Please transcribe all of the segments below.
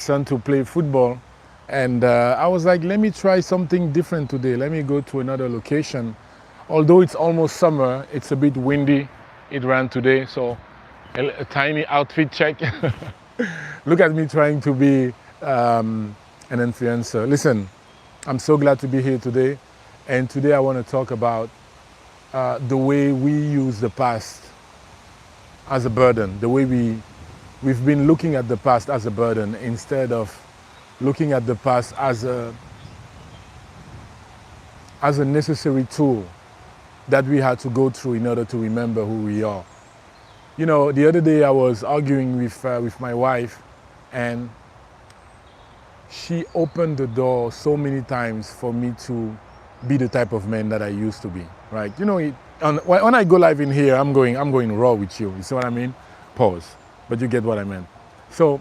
son to play football, and I was like, let me try something different today. Let me go to another location. Although it's almost summer, it's a bit windy. It ran today, so a tiny outfit check. Look at me trying to be an influencer. Listen, I'm so glad to be here today, and today I want to talk about the way we use the past as a burden, the way we've been looking at the past as a burden instead of looking at the past as a necessary tool that we had to go through in order to remember who we are. You know, the other day I was arguing with my wife, and she opened the door so many times for me to be the type of man that I used to be, right? You know, when I go live in here, I'm going raw with you. You see what I mean? Pause. But you get what I meant. So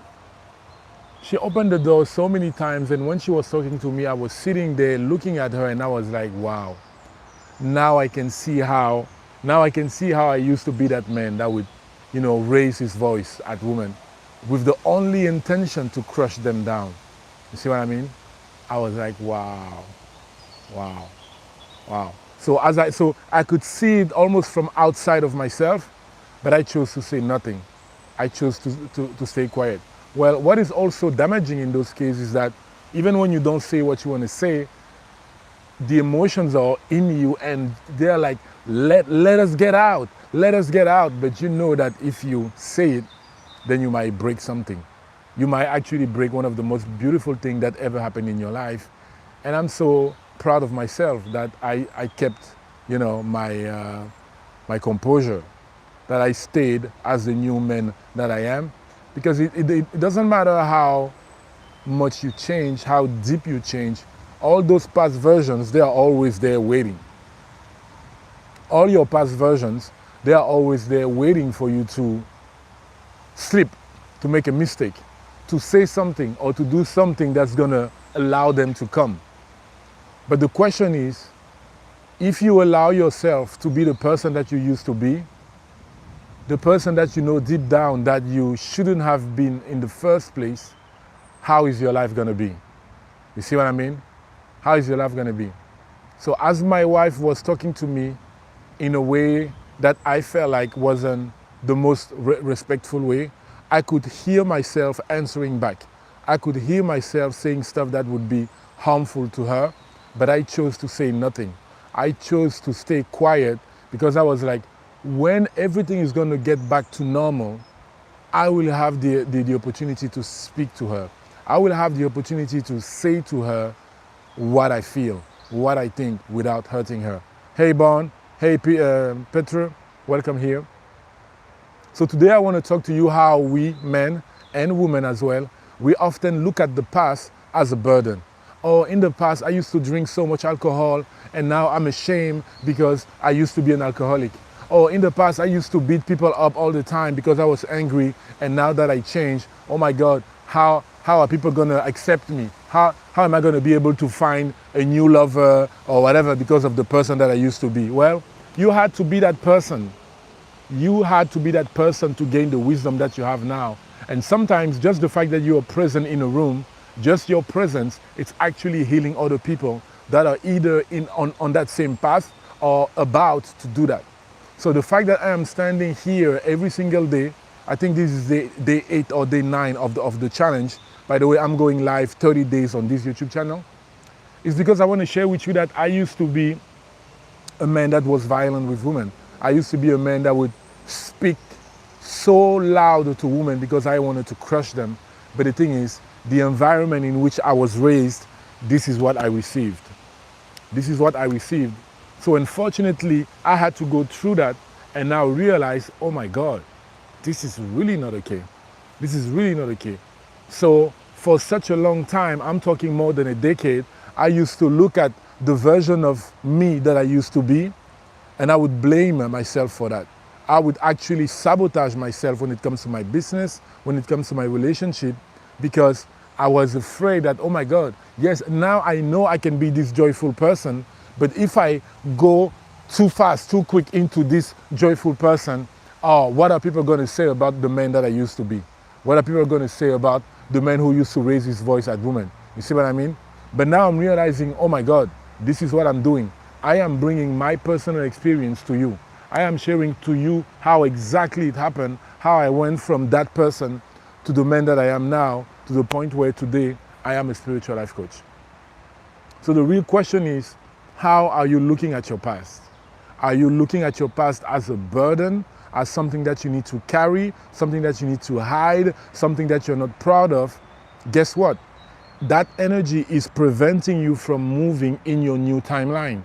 she opened the door so many times, and when she was talking to me, I was sitting there looking at her, and I was like, wow. Now I can see how I used to be that man that would, you know, raise his voice at women with the only intention to crush them down. You see what I mean? I was like, wow, wow, wow. So I could see it almost from outside of myself, but I chose to say nothing. I chose to stay quiet. Well, what is also damaging in those cases is that even when you don't say what you want to say, the emotions are in you and they're like, let us get out, let us get out. But you know that if you say it, then you might break something. You might actually break one of the most beautiful things that ever happened in your life. And I'm so proud of myself that I kept, you know, my composure, that I stayed as the new man that I am. Because it doesn't matter how much you change, how deep you change, all those past versions, they are always there waiting. All your past versions, they are always there waiting for you to slip, to make a mistake, to say something or to do something that's gonna allow them to come. But the question is, if you allow yourself to be the person that you used to be, the person that you know deep down that you shouldn't have been in the first place, how is your life gonna be? You see what I mean? How is your life gonna be? So as my wife was talking to me in a way that I felt like wasn't the most respectful way, I could hear myself answering back. I could hear myself saying stuff that would be harmful to her, but I chose to say nothing. I chose to stay quiet because I was like, when everything is going to get back to normal, I will have the opportunity to speak to her. I will have the opportunity to say to her what I feel, what I think, without hurting her. Hey, Bon. Hey, Petra. Welcome here. So today I want to talk to you how we, men and women as well, we often look at the past as a burden. Oh, in the past, I used to drink so much alcohol, and now I'm ashamed because I used to be an alcoholic. Oh, in the past, I used to beat people up all the time because I was angry, and now that I changed, oh my God, how are people going to accept me? How am I going to be able to find a new lover or whatever because of the person that I used to be? Well, you had to be that person. You had to be that person to gain the wisdom that you have now. And sometimes just the fact that you are present in a room, just your presence, it's actually healing other people that are either on that same path or about to do that. So the fact that I am standing here every single day, I think this is day 8 or day 9 of the challenge. By the way, I'm going live 30 days on this YouTube channel. It's because I want to share with you that I used to be a man that was violent with women. I used to be a man that would speak so loud to women because I wanted to crush them. But the thing is, the environment in which I was raised, this is what I received. This is what I received. So unfortunately, I had to go through that and now realize, oh my God, this is really not okay. This is really not okay. So for such a long time, I'm talking more than a decade, I used to look at the version of me that I used to be, and I would blame myself for that. I would actually sabotage myself when it comes to my business, when it comes to my relationship, because I was afraid that, oh my God, yes, now I know I can be this joyful person, but if I go too fast, too quick into this joyful person, oh, what are people going to say about the man that I used to be? What are people going to say about the man who used to raise his voice at women. You see what I mean? But now I'm realizing, oh my God, this is what I'm doing. I am bringing my personal experience to you. I am sharing to you how exactly it happened, how I went from that person to the man that I am now, to the point where today I am a spiritual life coach. So the real question is, how are you looking at your past? Are you looking at your past as a burden, as something that you need to carry, something that you need to hide, something that you're not proud of? Guess what? That energy is preventing you from moving in your new timeline.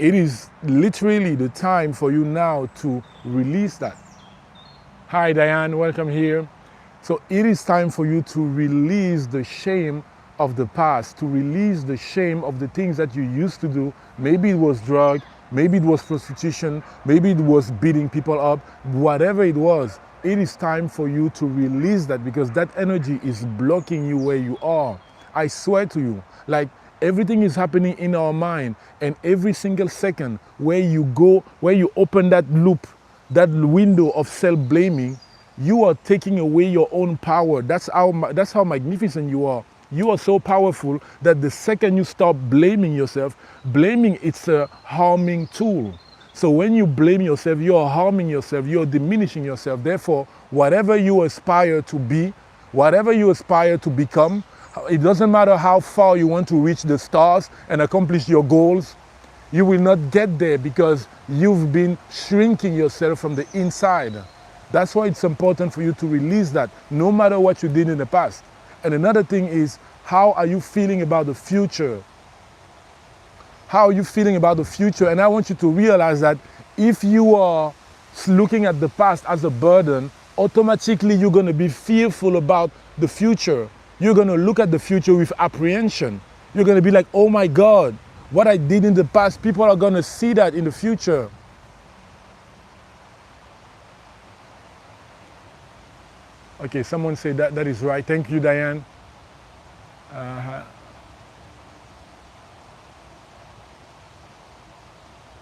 It is literally the time for you now to release that. Hi Diane, welcome here. So it is time for you to release the shame of the past, to release the shame of the things that you used to do. Maybe it was drug, maybe it was prostitution, maybe it was beating people up, whatever it was. It is time for you to release that, because that energy is blocking you where you are. I swear to you, like everything is happening in our mind, and every single second where you go, where you open that loop, that window of self-blaming, you are taking away your own power. That's how magnificent you are. You are so powerful that the second you stop blaming yourself, blaming, it's a harming tool. So when you blame yourself, you are harming yourself, you are diminishing yourself. Therefore, whatever you aspire to be, whatever you aspire to become, it doesn't matter how far you want to reach the stars and accomplish your goals, you will not get there because you've been shrinking yourself from the inside. That's why it's important for you to release that, no matter what you did in the past. And another thing is, how are you feeling about the future? How are you feeling about the future? And I want you to realize that if you are looking at the past as a burden, automatically you're going to be fearful about the future. You're going to look at the future with apprehension. You're going to be like, oh my God, what I did in the past, people are going to see that in the future. Okay, someone said that is right. Thank you, Diane.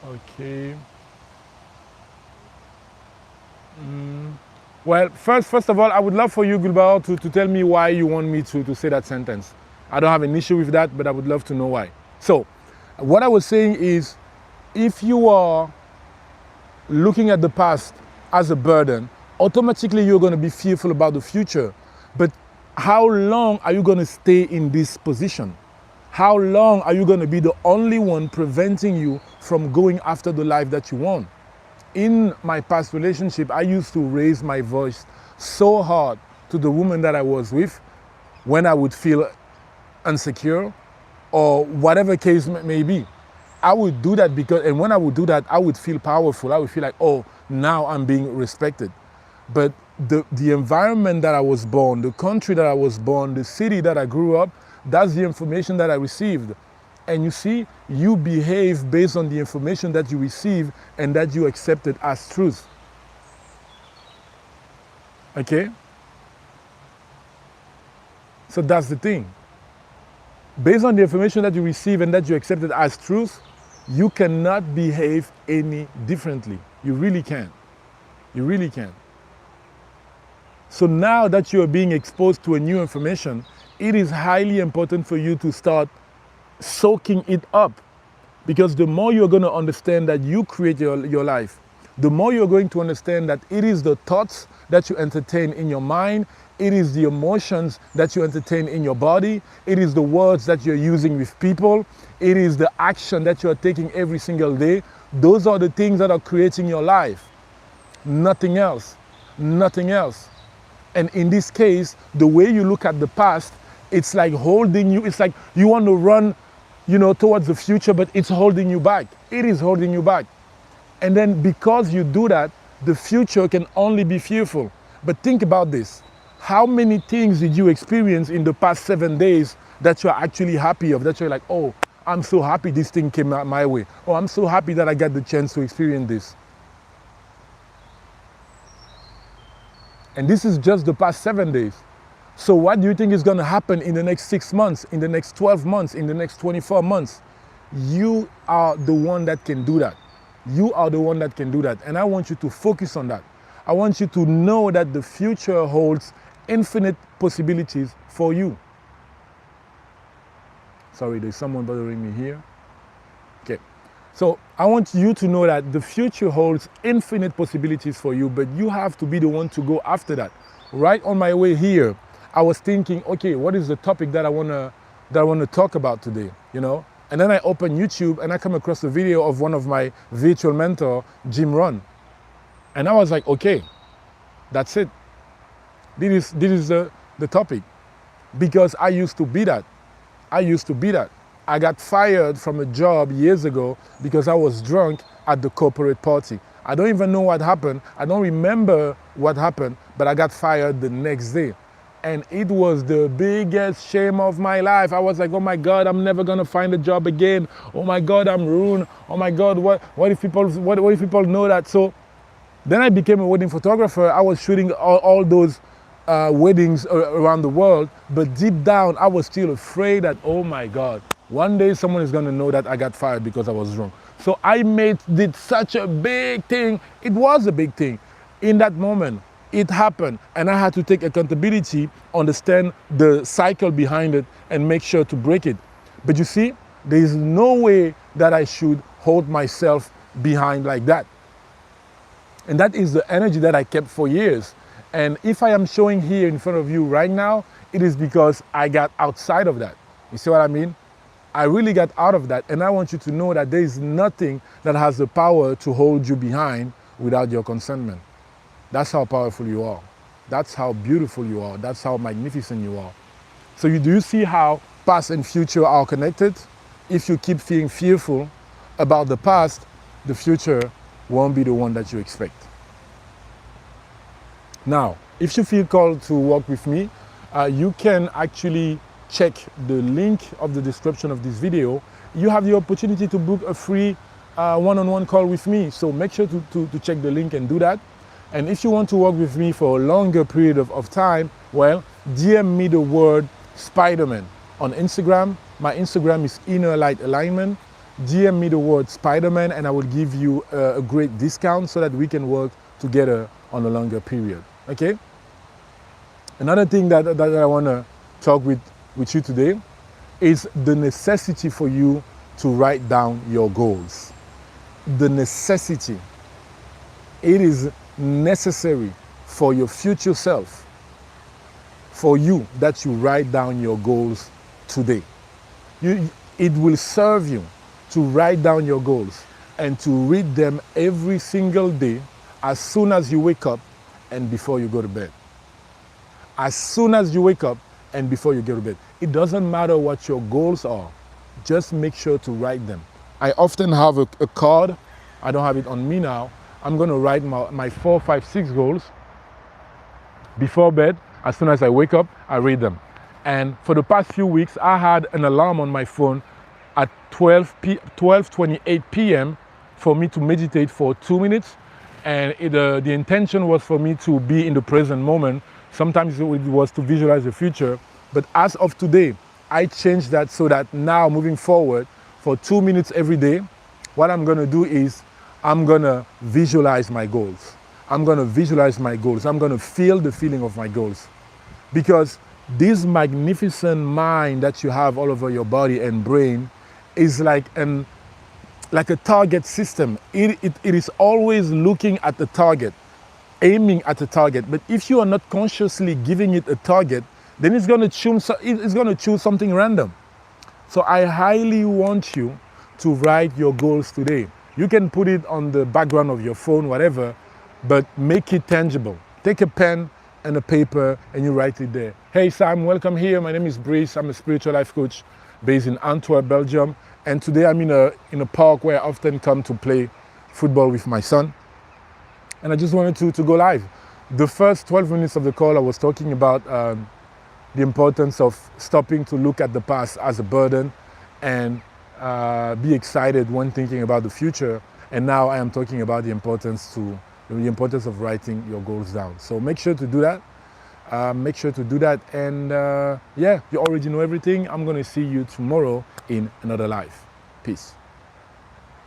Okay. Well, first of all, I would love for you, Gulbao, to tell me why you want me to say that sentence. I don't have an issue with that, but I would love to know why. So, what I was saying is, if you are looking at the past as a burden, automatically you're going to be fearful about the future. But how long are you going to stay in this position? How long are you going to be the only one preventing you from going after the life that you want? In my past relationship, I used to raise my voice so hard to the woman that I was with when I would feel insecure or whatever case may be. I would do that and when I would do that, I would feel powerful. I would feel like, oh, now I'm being respected. But the environment that I was born, the country that I was born, the city that I grew up, that's the information that I received. And you see, you behave based on the information that you receive and that you accepted as truth. Okay? So that's the thing. Based on the information that you receive and that you accepted as truth, you cannot behave any differently. You really can't. You really can't. So now that you are being exposed to a new information, it is highly important for you to start soaking it up. Because the more you're going to understand that you create your life, the more you're going to understand that it is the thoughts that you entertain in your mind, it is the emotions that you entertain in your body, it is the words that you're using with people, it is the action that you're taking every single day. Those are the things that are creating your life. Nothing else. Nothing else. And in this case, the way you look at the past, it's like holding you, it's like you want to run, towards the future, but it's holding you back. It is holding you back. And then because you do that, the future can only be fearful. But think about this. How many things did you experience in the past 7 days that you're actually happy of, that you're like, oh, I'm so happy this thing came out my way. Oh, I'm so happy that I got the chance to experience this. And this is just the past 7 days. So what do you think is going to happen in the next 6 months, in the next 12 months, in the next 24 months? You are the one that can do that. You are the one that can do that. And I want you to focus on that. I want you to know that the future holds infinite possibilities for you. Sorry, there's someone bothering me here. Okay. So I want you to know that the future holds infinite possibilities for you, but you have to be the one to go after that. Right on my way here, I was thinking, okay, what is the topic that I want to talk about today, you know? And then I open YouTube and I come across a video of one of my virtual mentor, Jim Rohn. And I was like, okay, that's it. This is the topic. Because I used to be that. I got fired from a job years ago because I was drunk at the corporate party. I don't even know what happened. I don't remember what happened, but I got fired the next day. And it was the biggest shame of my life. I was like, oh my God, I'm never gonna find a job again. Oh my God, I'm ruined. Oh my God, what if people know that? So then I became a wedding photographer. I was shooting all those weddings around the world, but deep down, I was still afraid that, oh my God, one day someone is gonna know that I got fired because I was drunk. So I did such a big thing. It was a big thing. In that moment, it happened, and I had to take accountability, understand the cycle behind it, and make sure to break it. But you see, there is no way that I should hold myself behind like that. And that is the energy that I kept for years. And if I am showing here in front of you right now, it is because I got outside of that. You see what I mean? I really got out of that. And I want you to know that there is nothing that has the power to hold you behind without your consentment. That's how powerful you are. That's how beautiful you are. That's how magnificent you are. So do you see how past and future are connected? If you keep feeling fearful about the past, the future won't be the one that you expect. Now, if you feel called to work with me, you can actually check the link of the description of this video. You have the opportunity to book a free one-on-one call with me. So make sure to check the link and do that. And if you want to work with me for a longer period of time, well, DM me the word Spider-Man on Instagram. My Instagram is Inner Light Alignment. DM me the word Spider-Man and I will give you a great discount so that we can work together on a longer period, okay? Another thing that I want to talk with you today is the necessity for you to write down your goals. The necessity. It is necessary for your future self, for you, that you write down your goals today. It will serve you to write down your goals and to read them every single day as soon as you wake up and before you go to bed. As soon as you wake up and before you go to bed. It doesn't matter what your goals are. Just make sure to write them. I often have a card. I don't have it on me now. I'm going to write my 4, 5, 6 goals before bed. As soon as I wake up, I read them. And for the past few weeks, I had an alarm on my phone at 12:28 p.m. for me to meditate for 2 minutes. And the intention was for me to be in the present moment. Sometimes it was to visualize the future. But as of today, I changed that so that now, moving forward, for 2 minutes every day, what I'm going to do is I'm going to visualize my goals. I'm going to visualize my goals. I'm going to feel the feeling of my goals. Because this magnificent mind that you have all over your body and brain is like a target system. It is always looking at the target, aiming at the target. But if you are not consciously giving it a target, then it's going to choose something random. So I highly want you to write your goals today. You can put it on the background of your phone, whatever, but make it tangible. Take a pen and a paper and you write it there. Hey Sam, welcome here. My name is Brice. I'm a spiritual life coach based in Antwerp, Belgium. And today I'm in a park where I often come to play football with my son. And I just wanted to go live. The first 12 minutes of the call, I was talking about the importance of stopping to look at the past as a burden and be excited when thinking about the future. And now I am talking about the importance of writing your goals down. So make sure to do that. And yeah, you already know everything. I'm going to see you tomorrow in another life. Peace.